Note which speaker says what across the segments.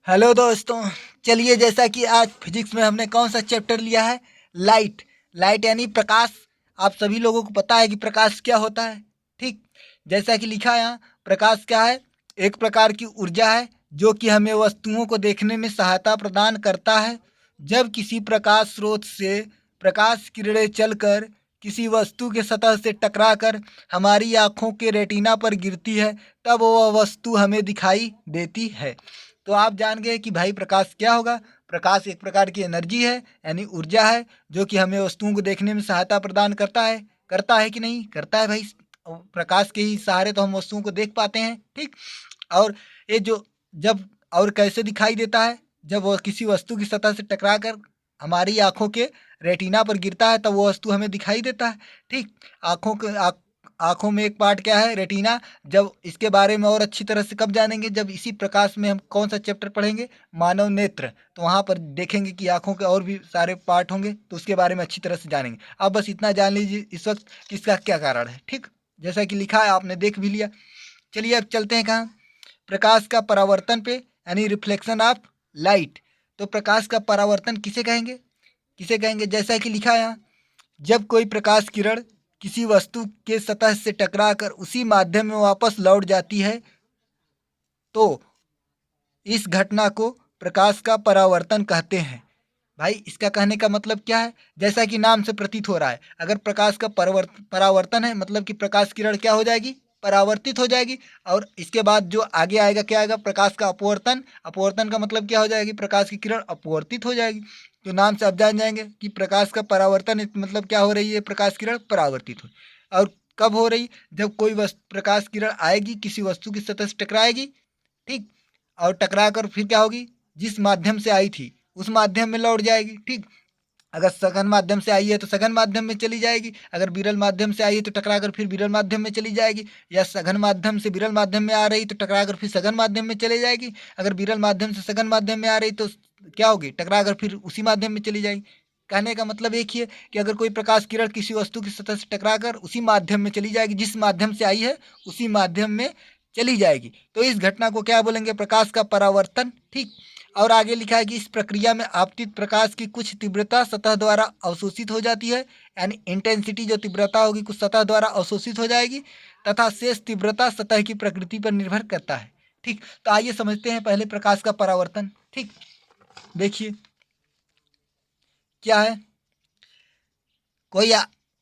Speaker 1: Hello दोस्तों। चलिए, जैसा कि आज फिजिक्स में हमने कौन सा चैप्टर लिया है, लाइट। लाइट यानी प्रकाश। आप सभी लोगों को पता है कि प्रकाश क्या होता है। ठीक, जैसा कि लिखा है यहाँ, प्रकाश क्या है? एक प्रकार की ऊर्जा है जो कि हमें वस्तुओं को देखने में सहायता प्रदान करता है। जब किसी प्रकाश स्रोत से प्रकाश किरणें चलकर किसी वस्तु के सतह से टकराकर हमारी आँखों के रेटिना पर गिरती है, तब वह वस्तु हमें दिखाई देती है। तो आप जान गए कि भाई प्रकाश क्या होगा। प्रकाश एक प्रकार की एनर्जी है, यानी ऊर्जा है, जो कि हमें वस्तुओं को देखने में सहायता प्रदान करता है। करता है कि नहीं करता है भाई? प्रकाश के ही सहारे तो हम वस्तुओं को देख पाते हैं। ठीक, और ये जो जब और कैसे दिखाई देता है, जब वह किसी वस्तु की सतह से टकरा कर हमारी आंखों के रेटिना पर गिरता है, तब वो वस्तु हमें दिखाई देता है। ठीक, आंखों में एक पार्ट क्या है, रेटिना। जब इसके बारे में और अच्छी तरह से कब जानेंगे, जब इसी प्रकाश में हम कौन सा चैप्टर पढ़ेंगे, मानव नेत्र। तो वहाँ पर देखेंगे कि आंखों के और भी सारे पार्ट होंगे, तो उसके बारे में अच्छी तरह से जानेंगे। अब बस इतना जान लीजिए इस वक्त कि इसका क्या कारण है। ठीक, जैसा कि लिखा है आपने देख भी लिया। चलिए अब चलते हैं कहाँ, प्रकाश का परावर्तन पे, यानी रिफ्लेक्शन ऑफ लाइट। तो प्रकाश का परावर्तन किसे कहेंगे? किसे कहेंगे? जैसा कि लिखा है यहाँ, जब कोई प्रकाश किरण किसी वस्तु के सतह से टकराकर उसी माध्यम में वापस लौट जाती है, तो इस घटना को प्रकाश का परावर्तन कहते हैं। भाई इसका कहने का मतलब क्या है? जैसा कि नाम से प्रतीत हो रहा है, अगर प्रकाश का परावर्तन है, मतलब कि प्रकाश किरण क्या हो जाएगी, परावर्तित हो जाएगी। और इसके बाद जो आगे आएगा क्या आएगा, प्रकाश का अपवर्तन। अपवर्तन का मतलब क्या हो जाएगी, प्रकाश की किरण अपवर्तित हो जाएगी। तो नाम से आप जान जाएंगे कि प्रकाश का परावर्तन मतलब क्या हो रही है, प्रकाश किरण परावर्तित हो। और कब हो रही? जब कोई प्रकाश किरण आएगी, किसी वस्तु की सतह से टकराएगी। ठीक, और टकरा कर फिर क्या होगी, जिस माध्यम से आई थी उस माध्यम में लौट जाएगी। ठीक, अगर सघन माध्यम से आई है तो सघन माध्यम में चली जाएगी, अगर विरल माध्यम से आई है तो टकरा कर फिर विरल माध्यम में चली जाएगी, या सघन माध्यम से विरल माध्यम में आ रही तो टकरा कर फिर सघन माध्यम में चली जाएगी। अगर विरल माध्यम से सघन माध्यम में आ रही तो क्या होगी, टकरा कर फिर उसी माध्यम में चली जाएगी। कहने का मतलब एक ही है कि अगर कोई प्रकाश किरण किसी वस्तु की सतह से टकरा कर उसी माध्यम में चली जाएगी, जिस माध्यम से आई है उसी माध्यम में चली जाएगी, तो इस घटना को क्या बोलेंगे, प्रकाश का परावर्तन। ठीक, और आगे लिखा है कि इस प्रक्रिया में आपतित प्रकाश की कुछ तीव्रता सतह द्वारा अवशोषित हो जाती है, यानी इंटेंसिटी जो तीव्रता होगी कुछ सतह द्वारा अवशोषित हो जाएगी, तथा शेष तीव्रता सतह की प्रकृति पर निर्भर करता है। ठीक, तो आइए समझते हैं पहले प्रकाश का परावर्तन। ठीक, देखिए क्या है, कोई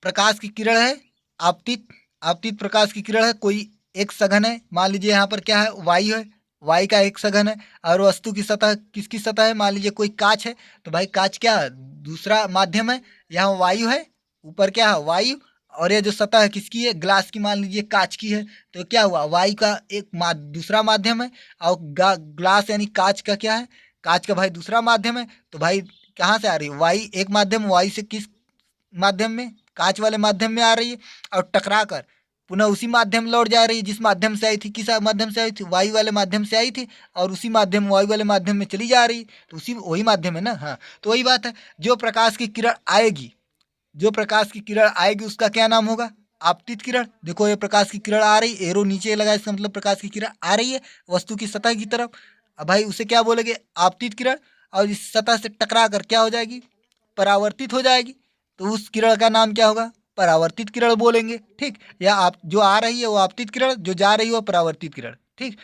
Speaker 1: प्रकाश की किरण है, आपतित आपतित प्रकाश की किरण है, कोई एक सघन है, मान लीजिए यहाँ पर क्या है, वायु है, वायु का एक सघन है। और वस्तु की सतह किसकी सतह है, मान लीजिए कोई कांच है, तो भाई कांच क्या है, दूसरा माध्यम है। यहाँ वायु है, ऊपर क्या है, वायु। और ये जो सतह है किसकी है, ग्लास की, मान लीजिए कांच की है। तो क्या हुआ, वायु का एक दूसरा माध्यम है, और ग्लास यानी कांच का क्या है, कांच का भाई दूसरा माध्यम है। तो भाई कहाँ से आ रही है, वायु एक माध्यम, वायु से किस माध्यम में, कांच वाले माध्यम में आ रही है, और टकरा कर पुनः उसी माध्यम में लौट जा रही है जिस माध्यम से आई थी। किस माध्यम से आई थी, वायु वाले माध्यम से आई थी, और उसी माध्यम वायु वाले माध्यम में चली जा रही है, तो उसी वही माध्यम है ना। हाँ, तो वही बात है, जो प्रकाश की किरण आएगी, जो प्रकाश की किरण आएगी उसका क्या नाम होगा, आपतित किरण। देखो ये प्रकाश की किरण आ रही, एरो नीचे लगा, इसका मतलब प्रकाश की किरण आ रही है वस्तु की सतह की तरफ। अब भाई उसे क्या बोलेंगे, आपतित किरण। और इस सतह से टकरा कर क्या हो जाएगी, परावर्तित हो जाएगी, तो उस किरण का नाम क्या होगा, परावर्तित किरण बोलेंगे। ठीक, या आप जो आ रही है वो आपतित किरण, जो जा रही है वो परावर्तित किरण। ठीक,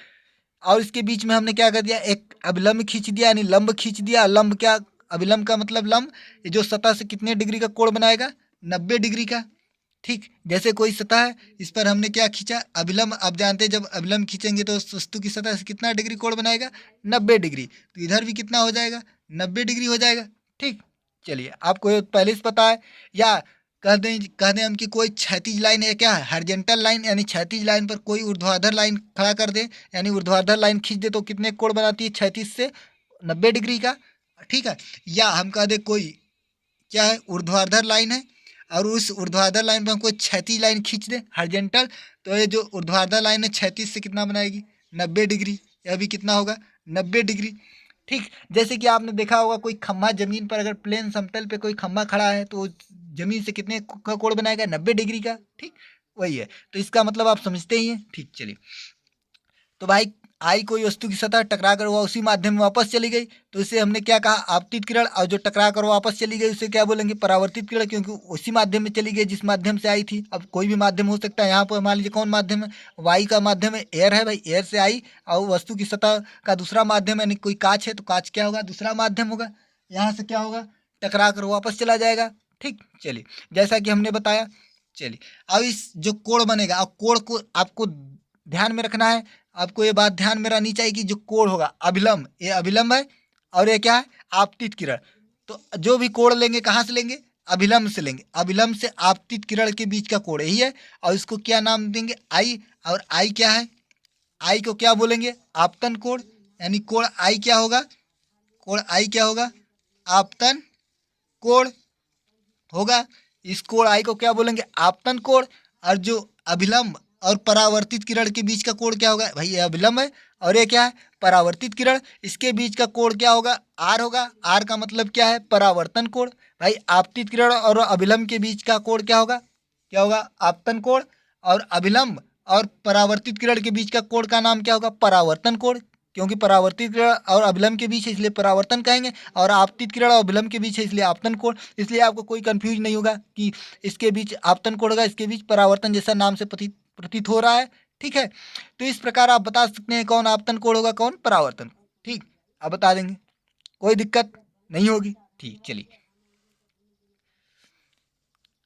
Speaker 1: और इसके बीच में हमने क्या कर दिया, एक अभिलंब खींच दिया, यानी लंब खींच दिया। लंब क्या, अभिलंब का मतलब लंब, ये जो सतह से कितने डिग्री का कोण बनाएगा, 90 डिग्री का। ठीक, जैसे कोई सतह है, इस पर हमने क्या खींचा, अभिलंब। आप जानते हैं जब अभिलंब खींचेंगे तो उस वस्तु की सतह से कितना डिग्री कोण बनाएगा, 90 डिग्री। तो इधर भी कितना हो जाएगा, 90 डिग्री हो जाएगा। ठीक, चलिए आपको ये पहले से पता है। या कह दें हम कि कोई क्षैतिज लाइन है, क्या है, हॉरिजॉन्टल लाइन, यानी क्षैतिज लाइन पर कोई ऊर्ध्वाधर लाइन खड़ा कर दे, यानी ऊर्ध्वाधर लाइन खींच दे, तो कितने कोण बनाती है, 36 से 90 डिग्री का। ठीक है, या हम कह दे कोई क्या है, ऊर्ध्वाधर लाइन है, और उस ऊर्ध्वाधर लाइन पर हम कोई क्षैतिज लाइन खींच दे, हॉरिजॉन्टल। तो ये जो ऊर्ध्वाधर लाइन है 36 से कितना बनाएगी, 90 डिग्री। यह भी कितना होगा, 90 डिग्री। ठीक, जैसे कि आपने देखा होगा कोई खम्भा जमीन पर, अगर प्लेन समतल पे कोई खम्भा खड़ा है तो जमीन से कितने का कोण बनाएगा, 90 डिग्री का। ठीक, वही है, तो इसका मतलब आप समझते ही हैं। ठीक, चलिए, तो भाई आई कोई वस्तु की सतह टकरा कर वह उसी माध्यम में वापस चली गई, तो इसे हमने क्या कहा, आपतित किरण। और जो टकरा कर वापस चली गई उसे क्या बोलेंगे, परावर्तित किरण, क्योंकि उसी माध्यम में चली गई जिस माध्यम से आई थी। अब कोई भी माध्यम हो सकता है, यहाँ पर मान लीजिए कौन माध्यम है, वायु का माध्यम है, एयर है भाई, एयर से आई और वस्तु की सतह का दूसरा माध्यम यानी कोई कांच है, तो कांच क्या होगा, दूसरा माध्यम होगा, यहाँ से क्या होगा, टकरा कर वापस चला जाएगा। ठीक, चलिए जैसा कि हमने बताया। चलिए अब इस जो कोण बनेगा, अब कोण को आपको ध्यान में रखना है, आपको ये बात ध्यान में रहनी चाहिए कि जो कोण होगा अभिलंब, ये अभिलंब है और ये क्या है, आपतित किरण। तो जो भी कोण लेंगे कहाँ से लेंगे, अभिलंब से लेंगे। अभिलंब से आपतित किरण के बीच का कोण यही है, और इसको क्या नाम देंगे, आई। और आई क्या है, आई को क्या बोलेंगे, आपतन कोण, यानी कोण आई क्या होगा, कोण आई क्या होगा, आपतन कोण होगा। इस कोण आई को क्या बोलेंगे, आपतन कोण। और जो अभिलंब और परावर्तित किरण के बीच का कोण क्या होगा, भाई ये अभिलंब है और ये क्या है, परावर्तित किरण। इसके बीच का कोण क्या होगा, आर होगा। आर का मतलब क्या है, परावर्तन कोण। भाई आपतित किरण और अभिलंब के बीच का कोण क्या होगा, क्या होगा, आपतन कोण। और अभिलंब और परावर्तित किरण के बीच का कोण का नाम क्या होगा, परावर्तन कोण, क्योंकि परावर्तित किरण और अभिलंब के बीच है इसलिए परावर्तन कहेंगे, और आपतित किरण और अभिलंब के बीच है इसलिए आपतन कोण। इसलिए आपको कोई कंफ्यूज नहीं होगा कि इसके बीच आपतन कोण होगा, इसके बीच परावर्तन जैसा नाम से प्रतीत हो रहा है। ठीक है, तो इस प्रकार आप बता सकते हैं कौन आपतन कोण होगा, कौन परावर्तन। ठीक, आप बता देंगे, कोई दिक्कत नहीं होगी। ठीक, चलिए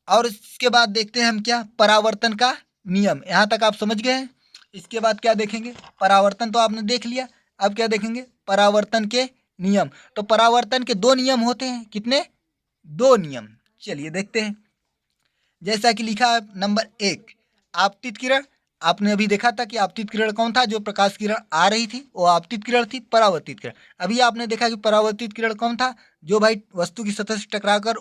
Speaker 1: और इसके बाद देखते हैं हम क्या, परावर्तन का नियम। यहाँ तक आप समझ गए हैं। इसके बाद क्या देखेंगे, परावर्तन तो आपने देख लिया, अब क्या देखेंगे, परावर्तन के नियम। तो परावर्तन के दो नियम होते हैं, कितने, दो नियम। चलिए देखते हैं, जैसा कि लिखा है नंबर 1, आपतित किरण। आपने अभी देखा था कि आपतित किरण कौन था, जो प्रकाश किरण आ रही थी वो आपतित किरण थी। परावर्तित किरण, अभी आपने देखा कि परावर्तित किरण कौन था, जो भाई वस्तु की सतह से टकराकर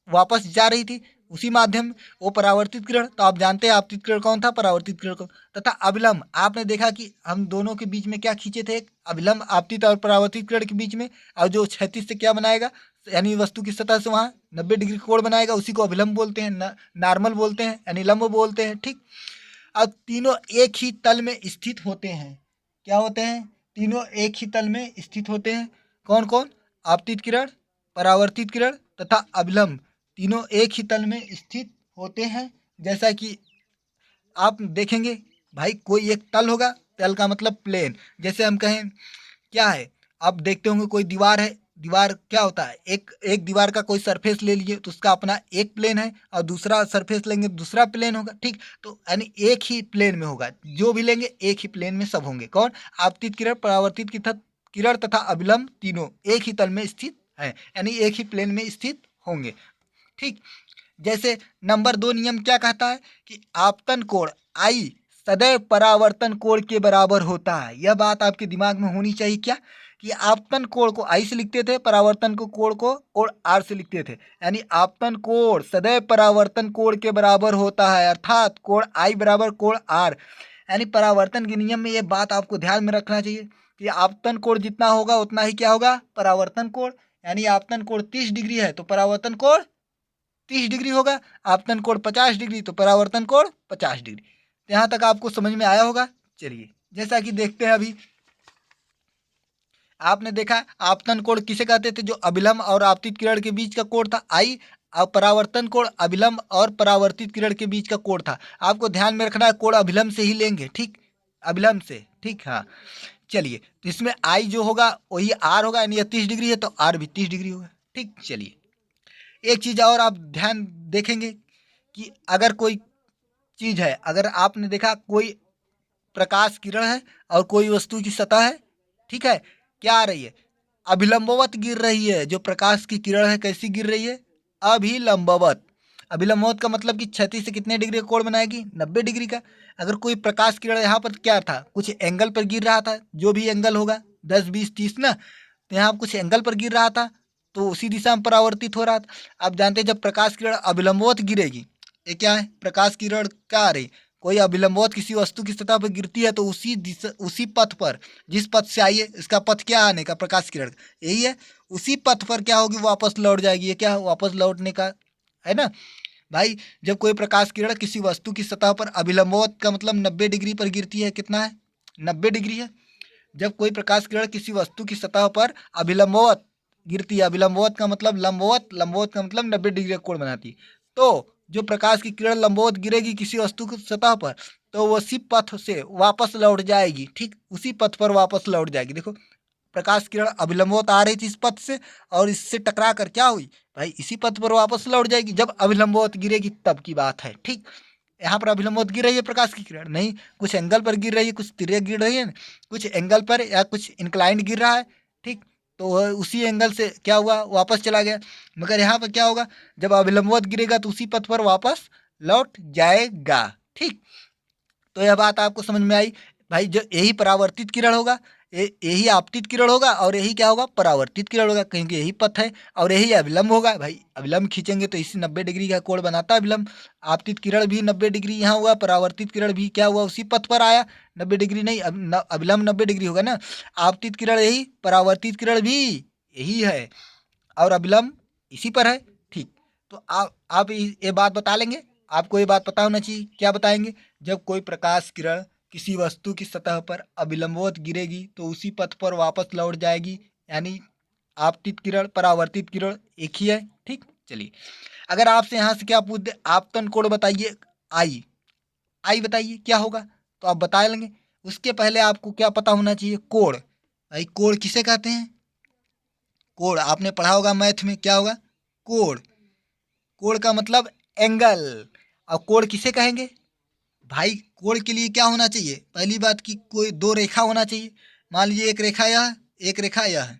Speaker 1: वापस जा रही थी उसी माध्यम, वो परावर्तित किरण। तो आप जानते हैं आपतित किरण कौन था, परावर्तित किरण कौन। तथा अभिलंब, आपने देखा कि हम दोनों के बीच में क्या खींचे थे, एक अभिलंब आपतित और परावर्तित किरण के बीच में, और जो क्षैतिज से क्या बनाएगा, यानी वस्तु की सतह से वहाँ 90 डिग्री कोण बनाएगा, उसी को अभिलंब बोलते हैं, नॉर्मल बोलते हैं, यानी लंब बोलते हैं। ठीक, अब तीनों एक ही तल में स्थित होते हैं। क्या होते हैं, तीनों एक ही तल में स्थित होते हैं। कौन कौन, आपतित किरण, परावर्तित किरण तथा अभिलंब, तीनों एक ही तल में स्थित होते हैं। जैसा कि आप देखेंगे भाई, कोई एक तल होगा, तल का मतलब प्लेन। जैसे हम कहें क्या है, आप देखते होंगे कोई दीवार है, दीवार क्या होता है, एक एक दीवार का कोई सरफेस ले लीजिए तो उसका अपना एक प्लेन है, और दूसरा सरफेस लेंगे दूसरा प्लेन होगा। ठीक, तो यानी एक ही प्लेन में होगा, जो भी लेंगे एक ही प्लेन में सब होंगे। कौन, आपतित किरण, परावर्तित किरण तथा अभिलंब, तीनों एक ही तल में स्थित है, यानी एक ही प्लेन में स्थित होंगे। ठीक, जैसे नंबर 2 नियम क्या कहता है कि आपतन कोण आई सदैव परावर्तन कोण के बराबर होता है। यह बात आपके दिमाग में होनी चाहिए क्या, कि आपतन कोण को आई से लिखते थे, परावर्तन को कोण को और आर से लिखते थे, यानी आपतन कोण सदैव परावर्तन कोण के बराबर होता है, अर्थात कोण आई बराबर कोण आर। यानी परावर्तन के नियम में ये बात आपको ध्यान में रखना चाहिए कि आपतन कोण जितना होगा उतना ही क्या होगा, परावर्तन कोण। यानी आपतन कोण 30 डिग्री है तो परावर्तन कोण 30 डिग्री होगा, आपतन कोण 50 डिग्री तो परावर्तन कोण 50 डिग्री। तो यहाँ तक आपको समझ में आया होगा। चलिए जैसा कि देखते हैं, अभी आपने देखा आपतन कोण किसे कहते थे, जो अभिलंब और आपतित किरण के बीच का कोण था आई, और परावर्तन कोण अभिलंब और परावर्तित किरण के बीच का कोण था। आपको ध्यान में रखना है, कोण अभिलंब से ही लेंगे। ठीक, अभिलंब से। ठीक, हाँ चलिए, तो इसमें आई जो होगा वही आर होगा, यानी 30 डिग्री है तो आर भी 30 डिग्री होगा। ठीक, चलिए एक चीज़ और आप ध्यान देखेंगे कि अगर कोई चीज़ है, अगर आपने देखा कोई प्रकाश किरण है और कोई वस्तु की सतह है, ठीक है, क्या आ रही है, अभिलंबवत गिर रही है। जो प्रकाश की किरण है कैसी गिर रही है, अभिलंबवत। अभिलंबवत का मतलब कि क्षैतिज से कितने डिग्री का कोण बनाएगी, 90 डिग्री का। अगर कोई प्रकाश किरण यहाँ पर क्या था, कुछ एंगल पर गिर रहा था, जो भी एंगल होगा 10 20 30 ना, तो यहाँ कुछ एंगल पर गिर रहा था तो उसी दिशा में परावर्तित हो रहा था। आप जानते हैं जब प्रकाश किरण अभिलंबवत गिरेगी, ये क्या है, प्रकाश किरण क्या आ रही, कोई अभिलंबवत किसी वस्तु की सतह पर गिरती है तो उसी दिशा, उसी पथ पर, जिस पथ से आई है इसका पथ क्या आने का, प्रकाश किरण यही है, उसी पथ पर क्या होगी, वापस लौट जाएगी। ये क्या, वापस लौटने का है ना भाई। जब कोई प्रकाश किरण किसी वस्तु की सतह पर अभिलंबवत का मतलब 90 डिग्री पर गिरती है, कितना है, 90 डिग्री है, जब कोई प्रकाश किरण किसी वस्तु की सतह पर अभिलंबवत गिरती है, अभिलंबवत का मतलब लंबवत, लंबवत का मतलब 90 डिग्री का कोण बनाती है। तो जो प्रकाश की किरण लंबवत गिरेगी किसी वस्तु की सतह पर, तो वो उसी पथ से वापस लौट जाएगी, ठीक उसी पथ पर वापस लौट जाएगी। देखो प्रकाश किरण अभिलंबवत आ रही थी इस पथ से और इससे टकरा कर क्या हुई भाई, इसी पथ पर वापस लौट जाएगी। जब अभिलंबवत गिरेगी तब की बात है, ठीक। यहाँ पर अभिलंबवत गिर रही है प्रकाश की किरण नहीं, कुछ एंगल पर गिर रही है, कुछ तिर्यक गिर रही है, कुछ एंगल पर या कुछ इंक्लाइंड गिर रहा है, ठीक। तो उसी एंगल से क्या हुआ, वापस चला गया। मगर यहाँ पर क्या होगा, जब अभिलंबवत गिरेगा तो उसी पथ पर वापस लौट जाएगा, ठीक। तो यह बात आपको समझ में आई भाई। जो यही परावर्तित किरण होगा, यही आपतित किरण होगा और यही क्या होगा, परावर्तित किरण होगा, क्योंकि यही पथ है। और यही अभिलंब होगा भाई, अभिलंब खींचेंगे तो इसी 90 डिग्री का कोण बनाता है अभिलंब। आपतित किरण भी 90 डिग्री यहाँ हुआ, परावर्तित किरण भी क्या हुआ, उसी पथ पर आया। 90 डिग्री नहीं, अभिलंब 90 डिग्री होगा ना। आपतित किरण यही, परावर्तित किरण भी यही है और अभिलंब इसी पर है, ठीक। तो आप ये बात बता लेंगे, आपको ये बात पता होना चाहिए। क्या बताएंगे, जब कोई प्रकाश किरण किसी वस्तु की सतह पर अभिलंबवत गिरेगी तो उसी पथ पर वापस लौट जाएगी, यानी आपतित किरण परावर्तित किरण एक ही है, ठीक। चलिए अगर आपसे यहाँ से क्या पूछ दे, आपतन कोण बताइए, आई आई बताइए क्या होगा, तो आप बता लेंगे। उसके पहले आपको क्या पता होना चाहिए, कोण। भाई कोण किसे कहते हैं, कोण आपने पढ़ा होगा मैथ में, क्या होगा, कोण। कोण का मतलब एंगल। और कोण किसे कहेंगे भाई, कोण के लिए क्या होना चाहिए, पहली बात की कोई दो रेखा होना चाहिए। मान लीजिए एक रेखा यह है, एक रेखा यह है,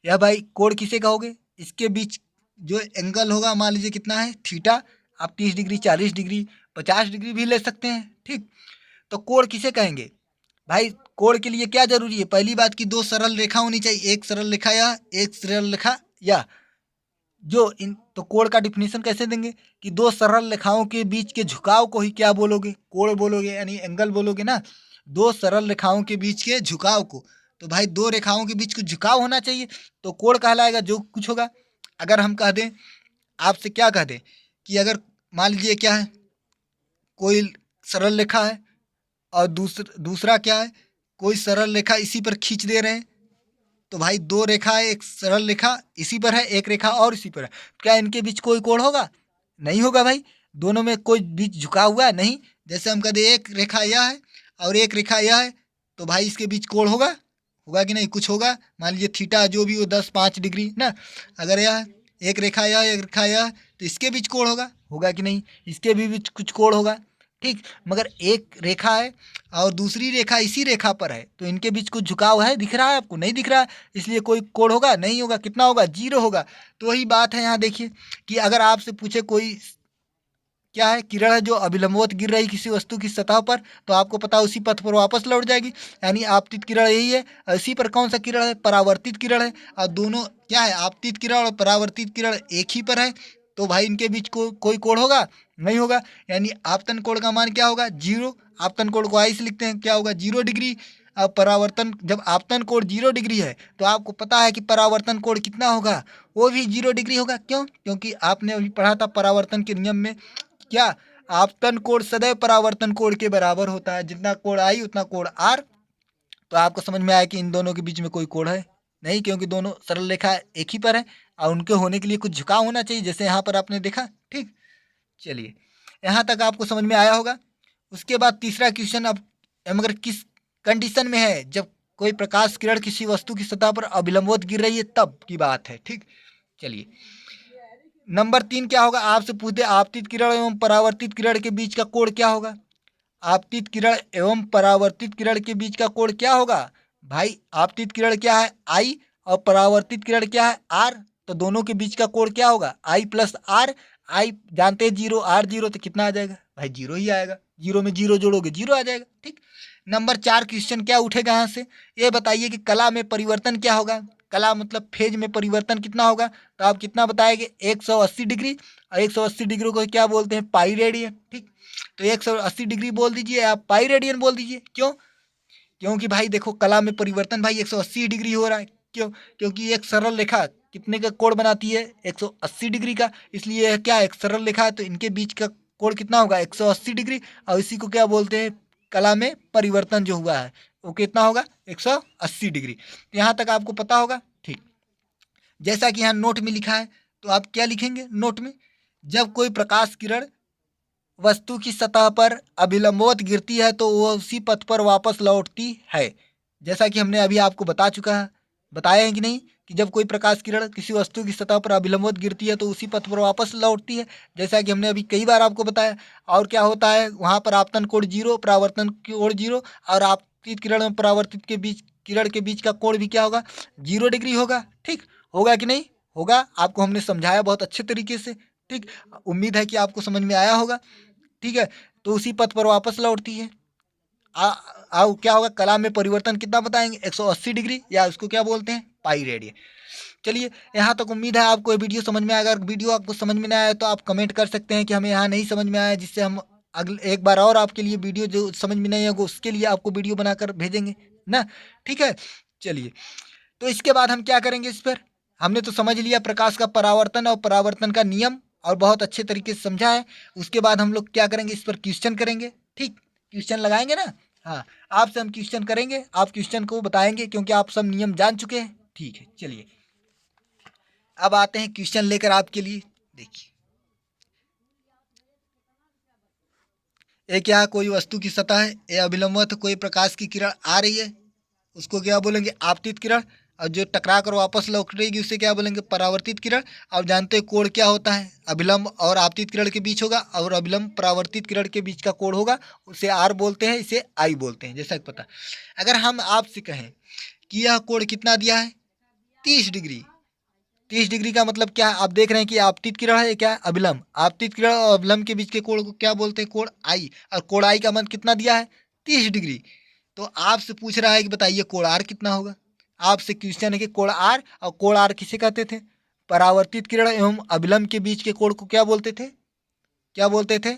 Speaker 1: यह भाई कोण किसे कहोगे, इसके बीच जो एंगल होगा मान लीजिए कितना है, थीटा। आप 30 डिग्री, 40 डिग्री, 50 डिग्री भी ले सकते हैं, ठीक। तो कोण किसे कहेंगे भाई, कोण के लिए क्या जरूरी है, पहली बात की दो सरल रेखा होनी चाहिए, एक सरल रेखा यह, एक सरल रेखा यह। जो इन तो कोण का डिफिनीशन कैसे देंगे कि दो सरल रेखाओं के बीच के झुकाव को ही क्या बोलोगे, कोण बोलोगे, यानी एंगल बोलोगे ना। दो सरल रेखाओं के बीच के झुकाव को, तो भाई दो रेखाओं के बीच कुछ झुकाव होना चाहिए, तो कोण कहलाएगा जो कुछ होगा। अगर हम कह दें, आपसे क्या कह दें कि अगर मान लीजिए क्या है, कोई सरल रेखा है और दूसरा क्या है, कोई सरल रेखा इसी पर खींच दे रहे हैं, तो भाई दो रेखा है, एक सरल रेखा इसी पर है, एक रेखा और इसी पर है, क्या इनके बीच कोई कोण होगा, नहीं होगा भाई। दोनों में कोई बीच झुका हुआ है नहीं। जैसे हम कहते एक रेखा यह है और एक रेखा यह है, तो भाई इसके बीच कोण होगा, होगा कि नहीं, कुछ होगा। मान लीजिए थीटा जो भी हो 10-5 डिग्री ना, अगर यह एक रेखा यह, एक रेखा यह, तो इसके बीच कोण होगा, होगा कि नहीं, इसके भी बीच कुछ कोण होगा, ठीक। मगर एक रेखा है और दूसरी रेखा इसी रेखा पर है, तो इनके बीच कुछ झुकाव है, दिख रहा है आपको, नहीं दिख रहा है, इसलिए कोई कोण होगा नहीं होगा, कितना होगा, 0 होगा। तो वही बात है यहाँ देखिए कि अगर आपसे पूछे कोई क्या है, किरण है जो अभिलंबवत गिर रही किसी वस्तु की सतह पर, तो आपको पता है उसी पथ पर वापस लौट जाएगी, यानी आपतित किरण यही है। इसी पर कौन सा किरण है, परावर्तित किरण है। और दोनों क्या है, आपतित किरण और परावर्तित किरण एक ही पर है, तो भाई इनके बीच कोई कोण होगा नहीं होगा, यानी आपतन कोण का मान क्या होगा, 0। आपतन कोण को आई से लिखते हैं, क्या होगा, 0 डिग्री। अब परावर्तन, जब आपतन कोण 0 डिग्री है तो आपको पता है कि परावर्तन कोण कितना होगा, वो भी 0 डिग्री होगा। क्यों, क्योंकि आपने अभी पढ़ा था परावर्तन के नियम में, क्या, आपतन कोण सदैव परावर्तन कोण के बराबर होता है, जितना कोण आई उतना कोण आर। तो आपको समझ में आया कि इन दोनों के बीच में कोई कोण है नहीं, क्योंकि दोनों सरल रेखा एक ही पर है और उनके होने के लिए कुछ झुकाव होना चाहिए, जैसे यहाँ पर आपने देखा, ठीक। चलिए यहाँ तक आपको समझ में आया होगा। उसके बाद तीसरा क्वेश्चन, अब मगर किस कंडीशन में है, जब कोई प्रकाश किरण किसी वस्तु की सतह पर अभिलंबवत गिर रही है तब की बात है, ठीक। चलिए नंबर 3 क्या होगा, आपसे पूछ दे आपतित किरण एवं परावर्तित किरण के बीच का कोण क्या होगा। आपतित किरण एवं परावर्तित किरण के बीच का कोण क्या होगा भाई, आपतित किरण क्या है, आई, और परावर्तित किरण क्या है, आर। तो दोनों के बीच का कोण क्या होगा, आई प्लस आर। आई जानते हैं 0, आर 0, तो कितना आ जाएगा भाई, 0 ही आएगा। 0 में 0 जोड़ोगे 0 आ जाएगा, ठीक। नंबर 4 क्वेश्चन क्या उठेगा यहाँ से, ये बताइए कि कला में परिवर्तन क्या होगा। कला मतलब फेज में परिवर्तन कितना होगा, तो आप कितना बताएंगे, 180 डिग्री। और 180 डिग्री को क्या बोलते हैं, पाई रेडियन, ठीक। तो 180 डिग्री बोल दीजिए, आप पाई रेडियन बोल दीजिए। क्यों, क्योंकि भाई देखो कला में परिवर्तन भाई 180 डिग्री हो रहा है। क्यों, क्योंकि एक सरल रेखा कितने का कोण बनाती है, 180 डिग्री का, इसलिए क्या एक सरल रेखा है, तो इनके बीच का कोण कितना होगा, 180 डिग्री। और इसी को क्या बोलते हैं, कला में परिवर्तन जो हुआ है वो कितना होगा 180 डिग्री। तो यहाँ तक आपको पता होगा। ठीक, जैसा कि यहाँ नोट में लिखा है तो आप क्या लिखेंगे नोट में, जब कोई प्रकाश किरण वस्तु की सतह पर अभिलंबवत गिरती है तो वो उसी पथ पर वापस लौटती है। जैसा कि हमने अभी आपको बताया है कि नहीं, कि जब कोई प्रकाश किरण किसी वस्तु की सतह पर अभिलंबवत गिरती है तो उसी पथ पर वापस लौटती है, जैसा कि हमने अभी कई बार आपको बताया। और क्या होता है वहाँ पर आपतन कोण 0, परावर्तन कोण 0, और आपतित किरण और परावर्तित के बीच किरण के बीच का कोण भी क्या होगा 0 डिग्री होगा। ठीक, होगा कि नहीं होगा, आपको हमने समझाया बहुत अच्छे तरीके से। ठीक, उम्मीद है कि आपको समझ में आया होगा। ठीक है, तो उसी पथ पर वापस लौटती है। आओ क्या होगा, कला में परिवर्तन कितना बताएंगे 180 डिग्री, या उसको क्या बोलते हैं पाई रेडियन। चलिए, यहाँ तक उम्मीद है आपको ये वीडियो समझ में आएगा। अगर वीडियो आपको समझ में नहीं आया तो आप कमेंट कर सकते हैं कि हमें यहाँ नहीं समझ में आया, जिससे हम अगले एक बार और आपके लिए वीडियो जो समझ में नहीं होगा उसके लिए आपको वीडियो बनाकर भेजेंगे ना। ठीक है, चलिए, तो इसके बाद हम क्या करेंगे, इस पर हमने तो समझ लिया प्रकाश का परावर्तन और परावर्तन का नियम, और बहुत अच्छे तरीके से समझा है। उसके बाद हम लोग क्या करेंगे, इस पर क्वेश्चन करेंगे। ठीक, क्वेश्चन लगाएंगे ना। हाँ, आपसे हम क्वेश्चन करेंगे, आप क्वेश्चन को बताएंगे क्योंकि आप सब नियम जान चुके हैं। ठीक है, चलिए अब आते हैं क्वेश्चन लेकर आपके लिए। देखिए, एक यहाँ कोई वस्तु की सतह है, ये अभिलंबवत कोई प्रकाश की किरण आ रही है, उसको क्या बोलेंगे आपतित किरण, और जो टकरा कर वापस लौट रहेगी उसे क्या बोलेंगे परावर्तित किरण। अब जानते हैं कोण क्या होता है, अभिलंब और आपतित किरण के बीच होगा, और अभिलंब परावर्तित किरण के बीच का कोण होगा, उसे आर बोलते हैं, इसे आई बोलते हैं, जैसा कि पता। अगर हम आपसे कहें कि यह कोण कितना दिया है 30 डिग्री, 30 डिग्री का मतलब क्या है, आप देख रहे हैं कि आपतित किरण है, क्या है अभिलंब, आपतित किरण और अभिलंब के बीच के कोण को क्या बोलते हैं कोण आई, और कोण आई का मान कितना दिया है 30 डिग्री। तो आपसे पूछ रहा है कि बताइए कोण आर कितना होगा। आपसे क्वेश्चन है कि कोण आर, और कोण आर किसे कहते थे, परावर्तित किरण एवं अभिलंब के बीच के कोण को क्या बोलते थे, क्या बोलते थे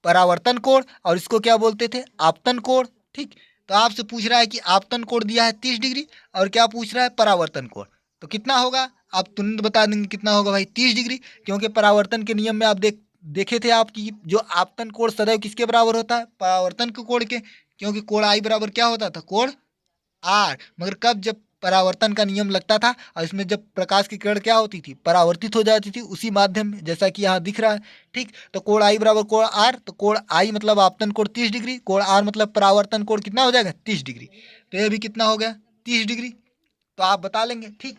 Speaker 1: परावर्तन कोण, और इसको क्या बोलते थे आपतन कोण। ठीक, तो आपसे पूछ रहा है कि आपतन कोण दिया है 30 डिग्री, और क्या पूछ रहा है परावर्तन कोण, तो कितना होगा आप तुरंत बता देंगे कितना होगा भाई 30 डिग्री, क्योंकि परावर्तन के नियम में आप देखे थे आपकी जो आपतन कोण सदैव किसके बराबर होता है परावर्तन के कोण के, क्योंकि कोण आई बराबर क्या होता था कोण आर। मगर कब, जब परावर्तन का नियम लगता था, और इसमें जब प्रकाश की किरण क्या होती थी परावर्तित हो जाती थी उसी माध्यम में, जैसा कि यहाँ दिख रहा है। ठीक, तो कोण आई बराबर कोण आर, तो कोण आई मतलब आपतन कोण 30 डिग्री, कोण आर मतलब परावर्तन कोण कितना हो जाएगा 30 डिग्री, तो यह भी कितना हो गया 30 डिग्री, तो आप बता लेंगे। ठीक,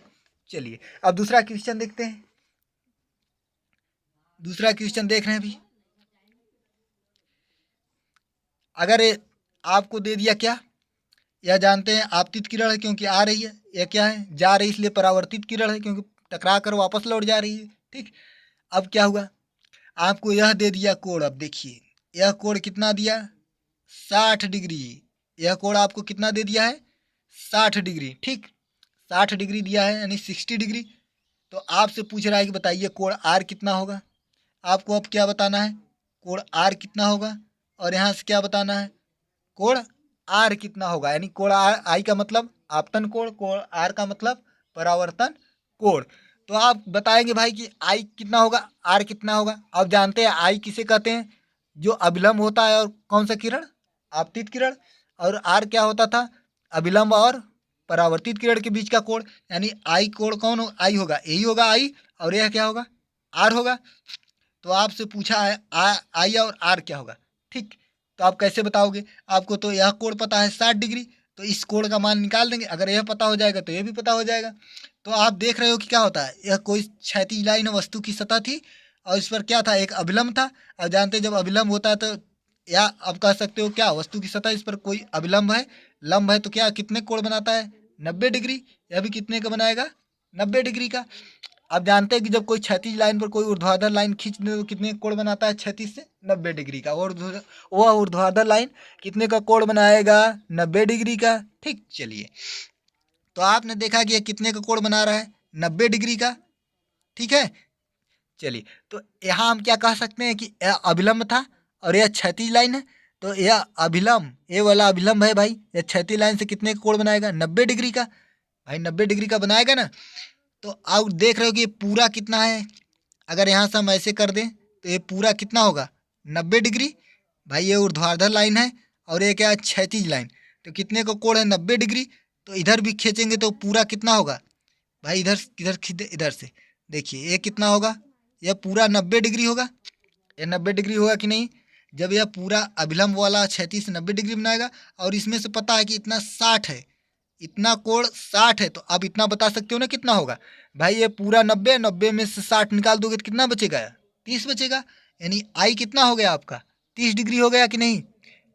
Speaker 1: चलिए अब दूसरा क्वेश्चन देखते हैं। दूसरा क्वेश्चन देख रहे हैं अभी, अगर आपको दे दिया क्या, यह जानते हैं आपतित किरण है क्योंकि आ रही है, यह क्या है जा रही इसलिए परावर्तित किरण है क्योंकि टकरा कर वापस लौट जा रही है। ठीक, अब क्या हुआ, आपको यह दे दिया कोण, अब देखिए यह कोण कितना दिया 60 डिग्री, यह कोण आपको कितना दे दिया है 60 डिग्री। ठीक, 60 डिग्री दिया है यानी 60 डिग्री। तो आपसे पूछ रहा है कि बताइए कोण आर कितना होगा। आपको अब क्या बताना है कोण आर कितना होगा, और यहाँ से क्या बताना है कोण आर कितना होगा, यानी कोण आर आई का मतलब आपतन कोण, कोण आर का मतलब परावर्तन कोण। तो आप बताएंगे भाई कि आई कितना होगा आर कितना होगा। आप जानते हैं आई किसे कहते हैं जो अभिलंब होता है, और कौन सा किरण आपतित किरण, और आर क्या होता था अभिलंब और परावर्तित किरण के बीच का कोण, यानी आई कोण कौन हो आई होगा यही होगा आई, और यह क्या होगा आर होगा। तो आपसे पूछा है आई और आर क्या होगा। ठीक, तो आप कैसे बताओगे, आपको तो यह कोण पता है 60 डिग्री, तो इस कोण का मान निकाल देंगे, अगर यह पता हो जाएगा तो यह भी पता हो जाएगा। तो आप देख रहे हो कि क्या होता है, यह कोई क्षैतिज लाइन वस्तु की सतह थी, और इस पर क्या था एक अभिलंब था, और जानते जब अभिलंब होता है तो या आप कह सकते हो क्या वस्तु की सतह इस पर कोई अभिलंब है लंब है, तो क्या कितने कोण बनाता है 90 डिग्री, यह भी कितने का बनाएगा 90 डिग्री का। आप जानते हैं कि जब कोई क्षैतिज लाइन पर कोई ऊर्ध्वाधर लाइन खींच दे तो कितने कोण बनाता है 36 से 90 डिग्री का, और वह ऊर्ध्वाधर लाइन कितने का कोण बनाएगा 90 डिग्री का। ठीक, चलिए तो आपने देखा कि यह कितने का कोण बना रहा है 90 डिग्री का। ठीक है, चलिए तो यहाँ हम क्या कह सकते हैं कि यह अभिलंब था और यह क्षैतिज लाइन है, तो यह अभिलंब ये वाला अभिलंब है भाई, यह क्षैतिज लाइन से कितने का कोण बनाएगा 90 डिग्री का, भाई 90 डिग्री का बनाएगा ना। तो आप देख रहे हो कि ये पूरा कितना है, अगर यहाँ से हम ऐसे कर दें तो ये पूरा कितना होगा 90 डिग्री, भाई ये ऊर्ध्वाधर लाइन है और ये क्या है, क्षैतिज लाइन। तो कितने का कोण है, 90 डिग्री। तो इधर भी खींचेंगे तो पूरा कितना होगा भाई, इधर इधर खींचे, इधर से देखिए ये कितना होगा, यह पूरा 90 डिग्री होगा। ये 90 डिग्री होगा कि नहीं। जब यह पूरा अभिलंब वाला 36 से 90 डिग्री बनाएगा, और इसमें से पता है कि इतना 60 है, इतना कोण 60 है, तो अब इतना बता सकते हो ना कितना होगा भाई। ये पूरा 90, 90 में से 60 निकाल दोगे तो कितना बचेगा, 30 बचेगा। यानी आई कितना हो गया आपका, 30 डिग्री हो गया कि नहीं।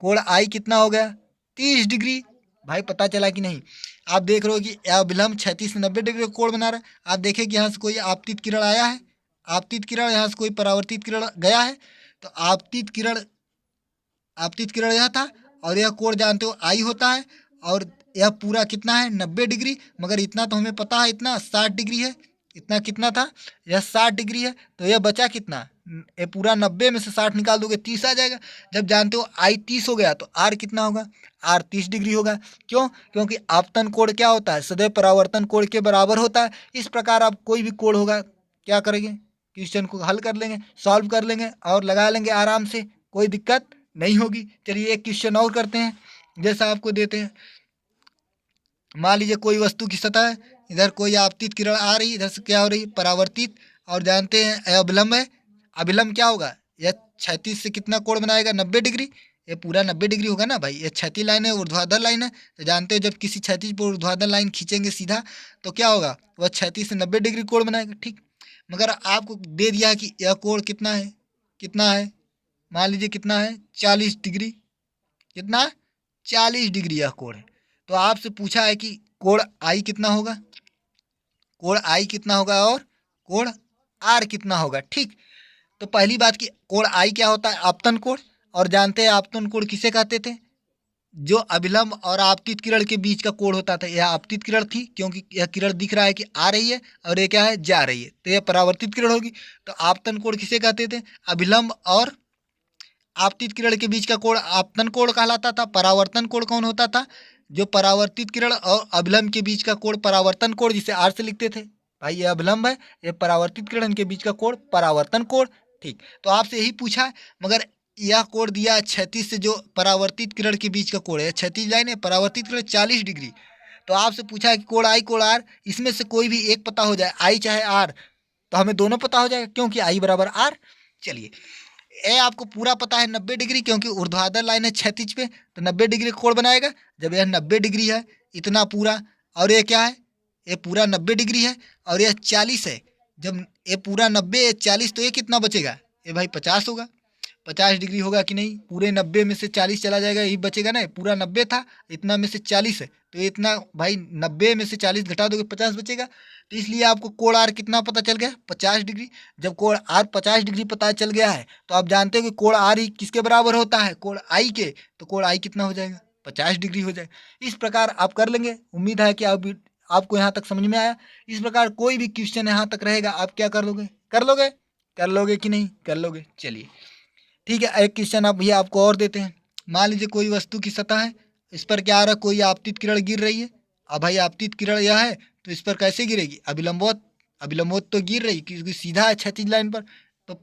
Speaker 1: कोण आई कितना हो गया, 30 डिग्री। भाई पता चला कि नहीं। आप देख रहे हो कि यह अभिलंब 36 से 90 डिग्री का कोण बना रहा है। आप देखें कि यहाँ से कोई आपतित किरण आया है, आपतित किरण, यहाँ से कोई परावर्तित किरण गया है। तो आपतित किरण यह था, और यह कोण जानते हो आई होता है। और यह पूरा कितना है, 90 डिग्री। मगर इतना तो हमें पता है, इतना 60 डिग्री है। इतना कितना था, यह 60 डिग्री है। तो यह बचा कितना, ये पूरा 90 में से 60 निकाल दोगे 30 आ जाएगा। जब जानते हो आई 30 हो गया, तो आर कितना होगा, आर 30 डिग्री होगा। क्यों, क्योंकि आपतन कोण क्या होता है, सदैव परावर्तन कोण के बराबर होता है। इस प्रकार आप कोई भी कोण होगा क्या करेंगे, क्वेश्चन को हल कर लेंगे, सॉल्व कर लेंगे और लगा लेंगे आराम से, कोई दिक्कत नहीं होगी। चलिए एक क्वेश्चन और करते हैं, जैसा आपको देते हैं। मान लीजिए कोई वस्तु की सतह है, इधर कोई आपतित किरण आ रही, इधर से क्या हो रही, परावर्तित। और जानते हैं अभिलंब है, अभिलंब क्या होगा, यह 36 से कितना कोण बनाएगा, 90 डिग्री। ये पूरा 90 डिग्री होगा ना भाई। ये क्षैतिज लाइन है, ऊर्ध्वाधर लाइन है। तो जानते हो जब किसी क्षैतिज पर ऊर्ध्वाधर लाइन खींचेंगे सीधा, तो क्या होगा, वह 36 से 90 डिग्री कोण बनाएगा, ठीक। मगर आपको दे दिया कि यह कोण कितना है, कितना है, मान लीजिए कितना है, 40 डिग्री। कितना, 40 डिग्री यह कोण है। तो आपसे पूछा है कि कोण आई कितना होगा, कोण आई कितना होगा और कोण आर कितना होगा, ठीक। तो पहली बात कि कोण आई क्या होता है, आपतन कोण। और जानते हैं आपतन कोण किसे कहते थे, जो अभिलंब और आपतित किरण के बीच का कोण होता था। यह आपतित किरण थी, क्योंकि यह किरण दिख रहा है कि आ रही है, और ये क्या है, जा रही है, तो यह परावर्तित किरण होगी। तो आपतन कोण किसे कहते थे, अभिलंब और आपतित किरण के बीच का कोण आपतन कोण कहलाता था। परावर्तन कोण कौन होता था, जो परावर्तित किरण और अभिलंब के बीच का कोण परावर्तन कोण, जिसे आर से लिखते थे। भाई ये अभिलंब है, ये परावर्तित किरण के बीच का कोण परावर्तन कोण, ठीक। तो आपसे यही पूछा है। मगर यह कोण दिया है 36 से, जो परावर्तित किरण के बीच का कोण है, क्षैतिज लाइन है, परावर्तित किरण 40 डिग्री। तो आपसे पूछा है कि कोण आई कोण आर, इसमें से कोई भी एक पता हो जाए, आई चाहे आर, तो हमें दोनों पता हो जाएगा, क्योंकि आई बराबर आर। चलिए ए आपको पूरा पता है 90 डिग्री, क्योंकि ऊर्ध्वाधर लाइन है क्षैतिज पे, तो 90 डिग्री कोण बनाएगा। जब यह 90 डिग्री है, इतना पूरा, और ये क्या है, ये पूरा 90 डिग्री है, और यह 40 है। जब ये पूरा 90, 40, तो ये कितना बचेगा, ये भाई 50 होगा। 50 डिग्री होगा कि नहीं, पूरे 90 में से 40 चला जाएगा, यही बचेगा ना। पूरा 90 था, इतना में से 40 है, तो इतना भाई 90 में से 40 घटा दोगे 50 बचेगा। तो इसलिए आपको कोण आर कितना पता चल गया, 50 डिग्री। जब कोण आर 50 डिग्री पता चल गया है, तो आप जानते हो कि कोण आर ही किसके बराबर होता है, कोण आई के। तो कोण आई कितना हो जाएगा, 50 डिग्री हो जाएगा। इस प्रकार आप कर लेंगे। उम्मीद है कि आपको यहाँ तक समझ में आया। इस प्रकार कोई भी क्वेश्चन यहाँ तक रहेगा, आप क्या कर लोगे, कर लोगे कि नहीं कर लोगे। चलिए ठीक है, एक क्वेश्चन अब ये आपको और देते हैं। मान लीजिए कोई वस्तु की सतह है, इस पर क्या आ रहा है, कोई आपतित किरण गिर रही है। अब भाई आपतित किरण यह है, तो इस पर कैसे गिरेगी, अभिलंबवत। अभिलंबवत तो गिर रही, क्योंकि सीधा है क्षैतिज लाइन पर। तो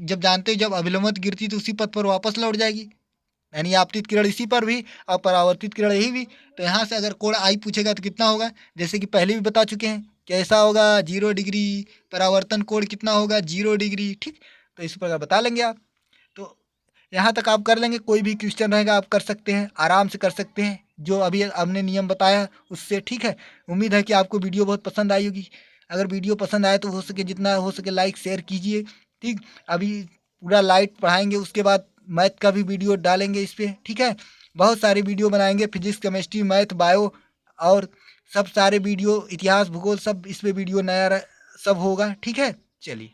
Speaker 1: जब जानते हो जब अभिलंबवत गिरती तो उसी पथ पर वापस लौट जाएगी, यानी आपतित किरण इसी पर भी और परावर्तित किरण यही भी। तो यहाँ से अगर कोण आई पूछेगा तो कितना होगा, जैसे कि पहले भी बता चुके हैं, कैसा होगा, 0 डिग्री। परावर्तन कोण कितना होगा, 0 डिग्री, ठीक। तो इस प्रकार बता लेंगे आप। तो यहाँ तक आप कर लेंगे। कोई भी क्वेश्चन रहेगा आप कर सकते हैं, आराम से कर सकते हैं, जो अभी हमने नियम बताया उससे, ठीक है। उम्मीद है कि आपको वीडियो बहुत पसंद आई होगी। अगर वीडियो पसंद आए तो हो सके जितना हो सके लाइक शेयर कीजिए, ठीक। अभी पूरा लाइट पढ़ाएंगे, उसके बाद मैथ का भी वीडियो डालेंगे इस पर, ठीक है। बहुत सारे वीडियो बनाएंगे, फिजिक्स, केमिस्ट्री, मैथ, बायो और सब सारे वीडियो, इतिहास, भूगोल, सब इस पर वीडियो नया सब होगा, ठीक है। चलिए।